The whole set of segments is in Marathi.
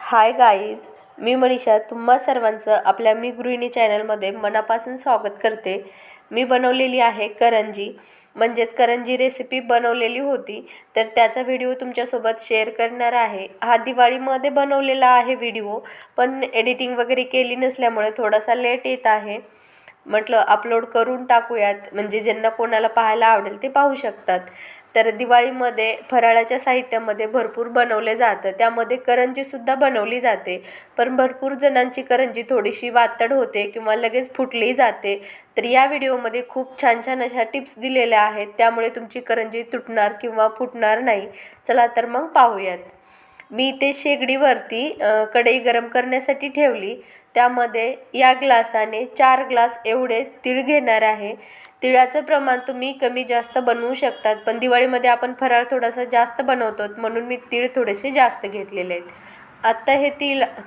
हाय गाईज, मी मनीषा तुम्हा सर्वांचं आपल्या मी गृहिणी चॅनलमध्ये मनापासून स्वागत करते. मी बनवलेली आहे करंजी, म्हणजेच करंजी रेसिपी बनवलेली होती, तर त्याचा व्हिडिओ तुमच्यासोबत शेअर करणार आहे. हा दिवाळीमध्ये बनवलेला आहे व्हिडिओ, पण एडिटिंग वगैरे केली नसल्यामुळे थोडासा लेट येत आहे. म्हटलं अपलोड करून टाकूयात, म्हणजे ज्यांना कोणाला पाहायला आवडेल ते पाहू शकतात. तर दिवाळीमध्ये फराळाच्या साहित्यामध्ये भरपूर बनवले जातं, त्यामध्ये करंजीसुद्धा बनवली जाते. पण भरपूर जणांची करंजी थोडीशी वातड होते किंवा लगेच फुटली जाते. तर या व्हिडिओमध्ये खूप छान छान अशा टिप्स दिलेल्या आहेत, त्यामुळे तुमची करंजी तुटणार किंवा फुटणार नाही. चला तर मग पाहूयात. मी ते शेगडीवरती कढई गरम करण्यासाठी ठेवली. त्यामध्ये या ग्लासाने 4 ग्लास एवढे तीळ घेणार आहे. तिळाचं प्रमाण तुम्ही कमी जास्त बनवू शकतात, पण दिवाळीमध्ये आपण फराळ थोडासा जास्त बनवतो, म्हणून मी तीळ थोडेसे जास्त घेतलेले आहेत. आत्ता हे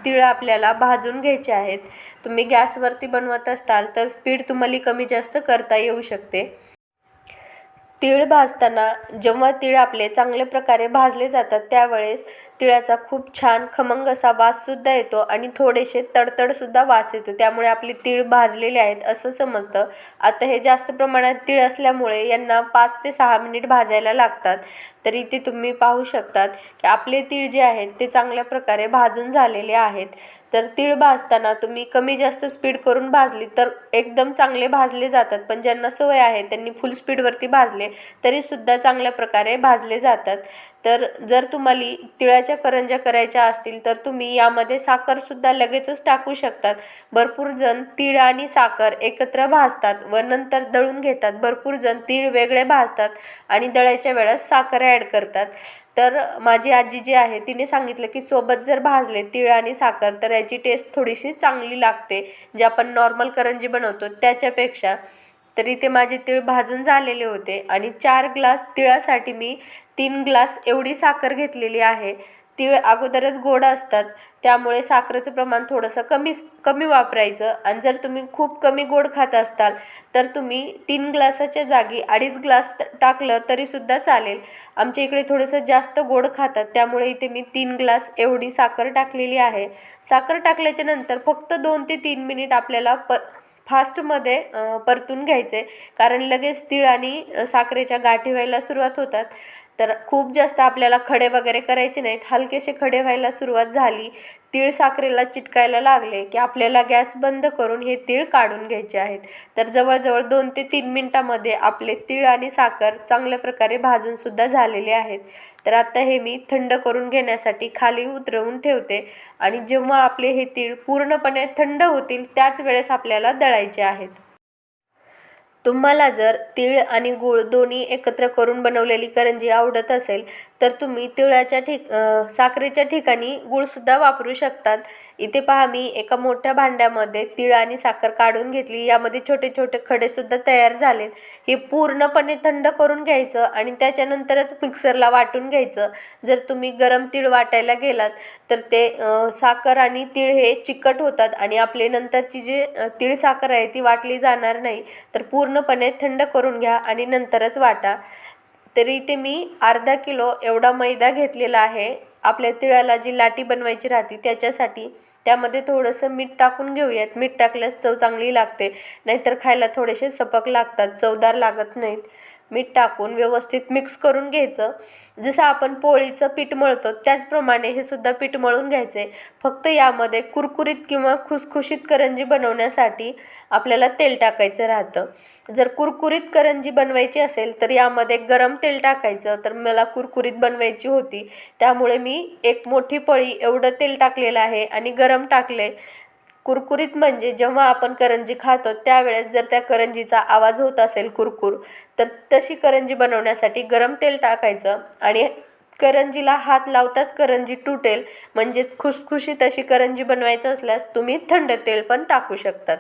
तीळ आपल्याला भाजून घ्यायचे आहेत. तुम्ही गॅसवरती बनवत असाल तर स्पीड तुम्हाला कमी जास्त करता येऊ शकते. तीळ भाजताना जेव्हा तीळ आपले चांगल्या प्रकारे भाजले जातात त्यावेळेस तिळाचा खूप छान खमंग असा वाससुद्धा येतो आणि थोडेसे तडतडसुद्धा वास येतो, त्यामुळे आपले तीळ भाजलेले आहेत असं समजतं. आता हे जास्त प्रमाणात तीळ असल्यामुळे यांना 5 ते 6 मिनिट भाजायला लागतात. तर इथे तुम्ही पाहू शकतात की आपले तीळ जे आहेत ते चांगल्या प्रकारे भाजून झालेले आहेत. तर तीळ भाजताना तुम्ही कमी जास्त स्पीड करून भाजली तर एकदम चांगले भाजले जातात, पण ज्यांना सवय आहे त्यांनी फुल स्पीडवरती भाजले तरीसुद्धा चांगल्या प्रकारे भाजले जातात. तर जर तुम्हाला तिळाच्या करंज्या करायच्या असतील तर तुम्ही यामध्ये साखरसुद्धा लगेचच टाकू शकतात. भरपूर जण तीळ आणि साखर एकत्र भाजतात व नंतर दळून घेतात. भरपूर जण तीळ वेगळे भाजतात आणि दळायच्या वेळेस साखर ॲड करतात. तर माझी आजी जी आहे तिने सांगितलं की सोबत जर भाजले तीळ आणि साखर तर याची टेस्ट थोडीशी चांगली लागते, जे आपण नॉर्मल करंजी बनवतो त्याच्यापेक्षा. तर इथे माझे तीळ भाजून झालेले होते आणि 4 ग्लास तिळासाठी मी 3 ग्लास एवढी साखर घेतलेली आहे. तीळ अगोदरच गोड असतात, त्यामुळे साखरेचं प्रमाण थोडंसं कमी वापरायचं. आणि जर तुम्ही खूप कमी गोड खात असाल तर तुम्ही 3 ग्लासाच्या जागी 2.5 ग्लास टाकलं तरीसुद्धा चालेल. आमच्या इकडे थोडंसं जास्त गोड खातात, त्यामुळे इथे मी 3 ग्लास एवढी साखर टाकलेली आहे. साखर टाकल्याच्या नंतर फक्त 2 ते 3 मिनिट आपल्याला फास्टमध्ये परतून घ्यायचे, कारण लगेच तीळ आणि साखरेच्या गाठी व्हायला सुरुवात होतात. तर खूप जास्त आपल्याला खडे वगैरे करायचे नाहीत. हलकेसे खडे व्हायला सुरुवात झाली, तीळ साखरेला चिटकायला लागले की आपल्याला गॅस बंद करून हे तीळ काढून घ्यायचे आहेत. तर जवळजवळ 2 ते 3 मिनिटामध्ये आपले तीळ आणि साखर चांगल्या प्रकारे भाजूनसुद्धा झालेले आहेत. तर आता हे मी थंड करून घेण्यासाठी खाली उतरवून ठेवते आणि जेव्हा आपले हे तीळ पूर्णपणे थंड होतील त्याच वेळेस आपल्याला दळायचे आहेत. तुम्हाला जर तीळ आणि गूळ दोन्ही एकत्र करून बनवलेली करंजी आवडत असेल तर तुम्ही साखरेच्या ठिकाणी गूळसुद्धा वापरू शकतात. इथे पहा, मी एका मोठ्या भांड्यामध्ये तीळ आणि साखर काढून घेतली. यामध्ये छोटे छोटे खडेसुद्धा तयार झालेत. हे पूर्णपणे थंड करून घ्यायचं आणि त्याच्यानंतरच मिक्सरला वाटून घ्यायचं. जर तुम्ही गरम तीळ वाटायला गेलात तर ते साखर आणि तीळ हे चिकट होतात आणि आपले नंतरची जी तीळ साखर आहे ती वाटली जाणार नाही. तर पूर्णपणे थंड करून घ्या आणि नंतरच वाटा. तरी इथे मी अर्धा किलो एवढा मैदा घेतलेला आहे. आपल्या तिळाला जी लाटी बनवायची राहते त्याच्यासाठी. त्यामध्ये थोडंसं मीठ टाकून घेऊयात. मीठ टाकल्यास चव चांगली लागते, नाहीतर खायला थोडेसे सपक लागतात, चवदार लागत नाहीत. मीठ टाकून व्यवस्थित मिक्स करून घ्यायचं. जसं आपण पोळीचं पीठ मळतो त्याचप्रमाणे हे सुद्धा पीठ मळून घ्यायचे. फक्त यामध्ये कुरकुरीत किंवा खुसखुशीत करंजी बनवण्यासाठी आपल्याला तेल टाकायचं राहतं. जर कुरकुरीत करंजी बनवायची असेल तर यामध्ये गरम तेल टाकायचं. तर मला कुरकुरीत बनवायची होती, त्यामुळे मी एक मोठी पळी एवढं तेल टाकलेलं आहे आणि गरम टाकले. कुरकुरीत म्हणजे जेव्हा आपण करंजी खातो त्यावेळेस जर त्या करंजीचा आवाज होत असेल कुरकुर, तर तशी करंजी बनवण्यासाठी गरम तेल टाकायचं आणि करंजीला हात लावताच करंजी तुटेल. म्हणजेच खुसखुशीत अशी करंजी बनवायचं असल्यास तुम्ही थंड तेल पण टाकू शकतात.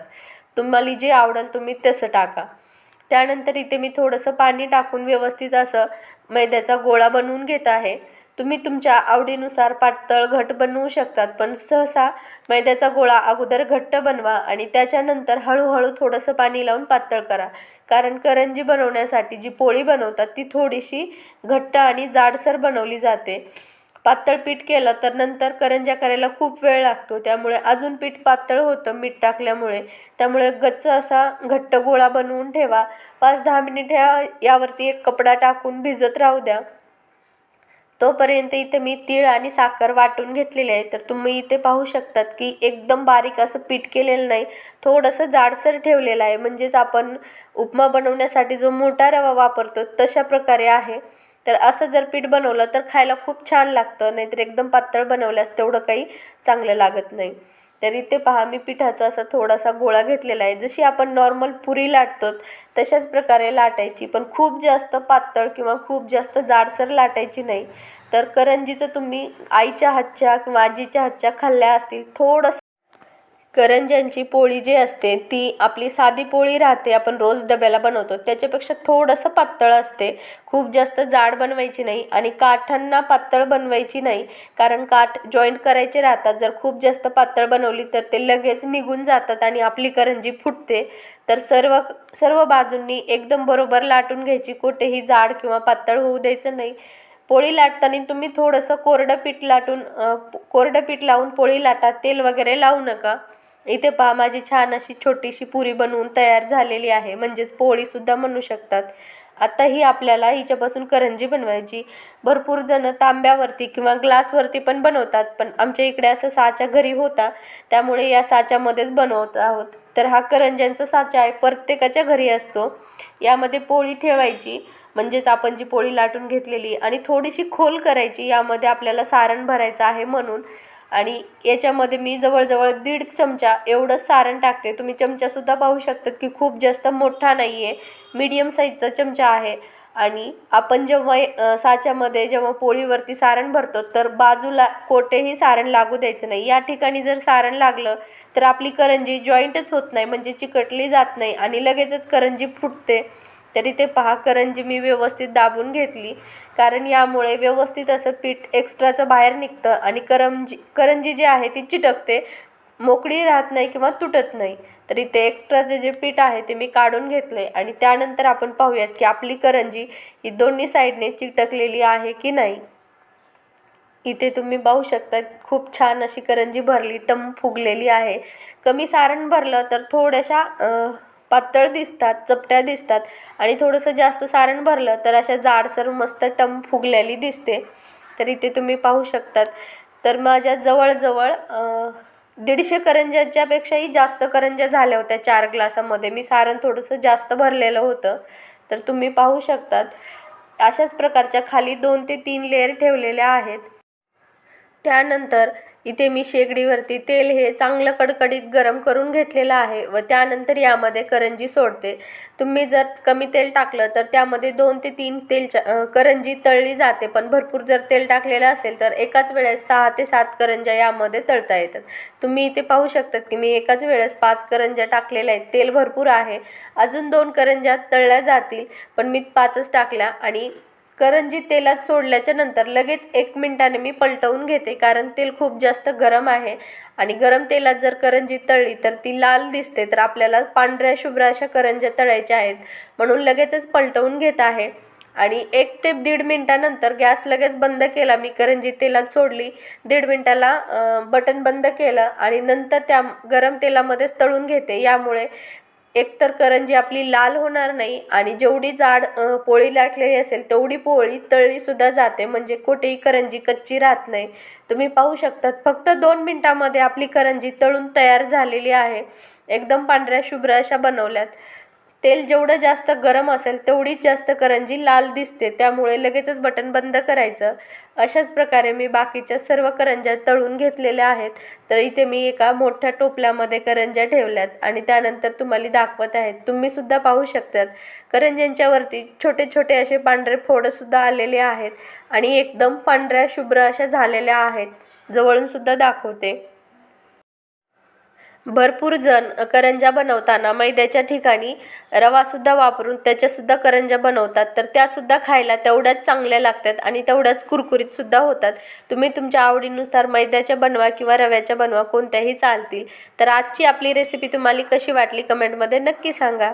तुम्हाला जे आवडेल तुम्ही तसं टाका. त्यानंतर इथे मी थोडंसं पाणी टाकून व्यवस्थित असं मैद्याचा गोळा बनवून घेत आहे. तुम्ही तुमच्या आवडीनुसार पातळ घट बनवू शकतात, पण सहसा मैद्याचा गोळा अगोदर घट्ट बनवा आणि त्याच्यानंतर हळूहळू थोडंसं पाणी लावून पातळ करा. कारण करंजी बनवण्यासाठी जी पोळी बनवतात ती थोडीशी घट्ट आणि जाडसर बनवली जाते. पातळ पीठ केलं तर नंतर करंज्या करायला खूप वेळ लागतो, त्यामुळे अजून पीठ पातळ होतं मीठ टाकल्यामुळे. त्यामुळे गच्च असा घट्ट गोळा बनवून ठेवा. 5-10 मिनिट यावरती एक कपडा टाकून भिजत राहू द्या. तोपर्यंत इथे मी तीळ आणि साखर वाटून घेतलेली आहे. तर तुम्ही इथे पाहू शकतात की एकदम बारीक असं पीठ केलेलं नाही, थोडंसं जाडसर ठेवलेलं आहे. म्हणजेच आपण उपमा बनवण्यासाठी जो मोठा रवा वापरतो तशा प्रकारे आहे. तर असं जर पीठ बनवलं तर खायला खूप छान लागतं, नाहीतर एकदम पातळ बनवल्यास तेवढं काही चांगलं लागत नाही. तर इथे पहा मी पिठाचा असा थोडासा गोळा घेतलेला आहे. जशी आपण नॉर्मल पुरी लाटतो तशाच प्रकारे लाटायची, पण खूप जास्त पातळ किंवा खूप जास्त जाडसर लाटायची नाही. तर करंजीचं तुम्ही आईच्या हातच्या किंवा आजीच्या हातच्या खाल्ल्या असतील. थोडंसं करंज्यांची पोळी जी असते ती आपली साधी पोळी राहते, आपण रोज डब्याला बनवतो त्याच्यापेक्षा थोडंसं पातळ असते. खूप जास्त जाड बनवायची नाही आणि काठांना पातळ बनवायची नाही, कारण काठ जॉईंट करायचे राहतात. जर खूप जास्त पातळ बनवली तर ते लगेच निघून जातात आणि आपली करंजी फुटते. तर सर्व सर्व बाजूंनी एकदम बरोबर लाटून घ्यायची, कुठेही जाड किंवा पातळ होऊ द्यायचं नाही. पोळी लाटताना तुम्ही थोडंसं कोरडं पीठ लावून पोळी लाटा, तेल वगैरे लावू नका. इथे पहा माझी छान अशी छोटीशी पुरी बनवून तयार झालेली आहे, म्हणजेच पोळीसुद्धा म्हणू शकतात. आता ही आपल्याला हिच्यापासून करंजी बनवायची. भरपूर जण तांब्यावरती किंवा ग्लासवरती पण बनवतात, पण आमच्या इकडे असं साचा घरी होता त्यामुळे या साच्यामध्येच बनवत आहोत. तर हा करंज्यांचा साचा आहे, प्रत्येकाच्या घरी असतो. यामध्ये पोळी ठेवायची, म्हणजेच आपण जी पोळी लाटून घेतलेली, आणि थोडीशी खोल करायची, यामध्ये आपल्याला सारण भरायचं आहे म्हणून. आणि याच्यामध्ये मी जवळजवळ 1.5 चमचा एवढं सारण टाकते. तुम्ही चमचासुद्धा पाहू शकतात की खूप जास्त मोठा नाही आहे, मीडियम साईजचा चमचा आहे. आणि आपण जेव्हा जेव्हा पोळीवरती सारण भरतो तर बाजूला कोठेही सारण लागू द्यायचं नाही. या ठिकाणी जर सारण लागलं तर आपली करंजी जॉईंटच होत नाही, म्हणजे चिकटली जात नाही आणि लगेचच करंजी फुटते. तर इथे पहा करंजी मी व्यवस्थित दाबून घेतली, कारण यामुळे व्यवस्थित असं पीठ एक्स्ट्राचं बाहेर निघतं आणि करंजी जी आहे ती चिटकते, मोकळी राहत नाही किंवा तुटत नाही. तर इथे एक्स्ट्राचं जे पीठ आहे ते मी काढून घेतले आणि त्यानंतर आपण पाहूयात की आपली करंजी ही दोन्ही साईडने चिटकलेली आहे की नाही. इथे तुम्ही पाहू शकता खूप छान अशी करंजी भरली, टम फुगलेली आहे. कमी सारण भरलं तर थोड्याशा पातळ दिसतात, चपट्या दिसतात, आणि थोडंसं जास्त सारण भरलं तर अशा जाडसर मस्त टम फुगलेली दिसते. तर इथे तुम्ही पाहू शकतात. तर माझ्या जवळजवळ 150 करंज्याच्यापेक्षाही जास्त करंज्या झाल्या होत्या 4 ग्लासामध्ये. मी सारण थोडंसं जास्त भरलेलं होतं. तर तुम्ही पाहू शकतात अशाच प्रकारच्या खाली 2 ते 3 लेयर ठेवलेल्या आहेत. त्यानंतर इथे मी शेगडीवरती तेल हे चांगलं कडकडीत गरम करून घेतलेलं आहे व त्यानंतर यामध्ये करंजी सोडते. तुम्ही जर कमी तेल टाकलं तर त्यामध्ये 2 ते 3 करंजी तळली जाते, पण भरपूर जर तेल टाकलेलं असेल तर एकाच वेळेस 6 ते 7 करंज्या यामध्ये तळता येतात. तुम्ही इथे पाहू शकतात की मी एकाच वेळेस 5 करंज्या टाकलेल्या आहेत. तेल भरपूर आहे, अजून 2 करंज्या तळल्या जातील, पण मी 5च टाकल्या. आणि करंजी तेलात सोडल्याच्या नंतर लगेच 1 मिनिटाने मी पलटवून घेते, कारण तेल खूप जास्त गरम आहे आणि गरम तेलात जर करंजी तळली तर ती लाल दिसते. तर आपल्याला पांढऱ्या शुभ्र अशा करंज्या तळायच्या आहेत, म्हणून लगेचच पलटवून घेत आहे. आणि 1 ते 1.5 मिनिटानंतर गॅस लगेच बंद केला. मी करंजी तेलात सोडली, 1.5 मिनिटाला बटन बंद केलं आणि नंतर त्या गरम तेलामध्येच तळून घेते. यामुळे एकतर करंजी आपली लाल होणार नाही आणि जेवढी जाड पोळी लाटलेली असेल तेवढी पोळी तळलीसुद्धा जाते, म्हणजे कुठेही करंजी कच्ची राहत नाही. तुम्ही पाहू शकतात फक्त 2 मिनिटामध्ये आपली करंजी तळून तयार झालेली आहे. एकदम पांढऱ्या शुभ्र अशा बनवल्यात. तेल जेवढं जास्त गरम असेल तेवढीच जास्त करंजी लाल दिसते, त्यामुळे लगेचच बटन बंद करायचं. अशाच प्रकारे मी बाकीच्या सर्व करंज्या तळून घेतलेल्या आहेत. तर इथे मी एका मोठ्या टोपल्यामध्ये करंज्या ठेवल्यात आणि त्यानंतर तुम्हाला दाखवत आहेत. तुम्ही सुद्धा पाहू शकतात करंज्यांच्या वरती छोटे छोटे असे पांढरे फोडसुद्धा आलेले आहेत आणि एकदम पांढऱ्या शुभ्र अशा झालेल्या आहेत. जवळून सुद्धा दाखवते. भरपूर जण करंज्या बनवताना मैद्याच्या ठिकाणी रवासुद्धा वापरून त्याच्यासुद्धा करंज्या बनवतात, तर त्यासुद्धा खायला तेवढ्याच चांगल्या लागतात आणि तेवढ्याच कुरकुरीतसुद्धा होतात. तुम्ही तुमच्या आवडीनुसार मैद्याच्या बनवा किंवा रव्याच्या बनवा, कोणत्याही चालतील. तर आजची आपली रेसिपी तुम्हाला कशी वाटली कमेंटमध्ये नक्की सांगा.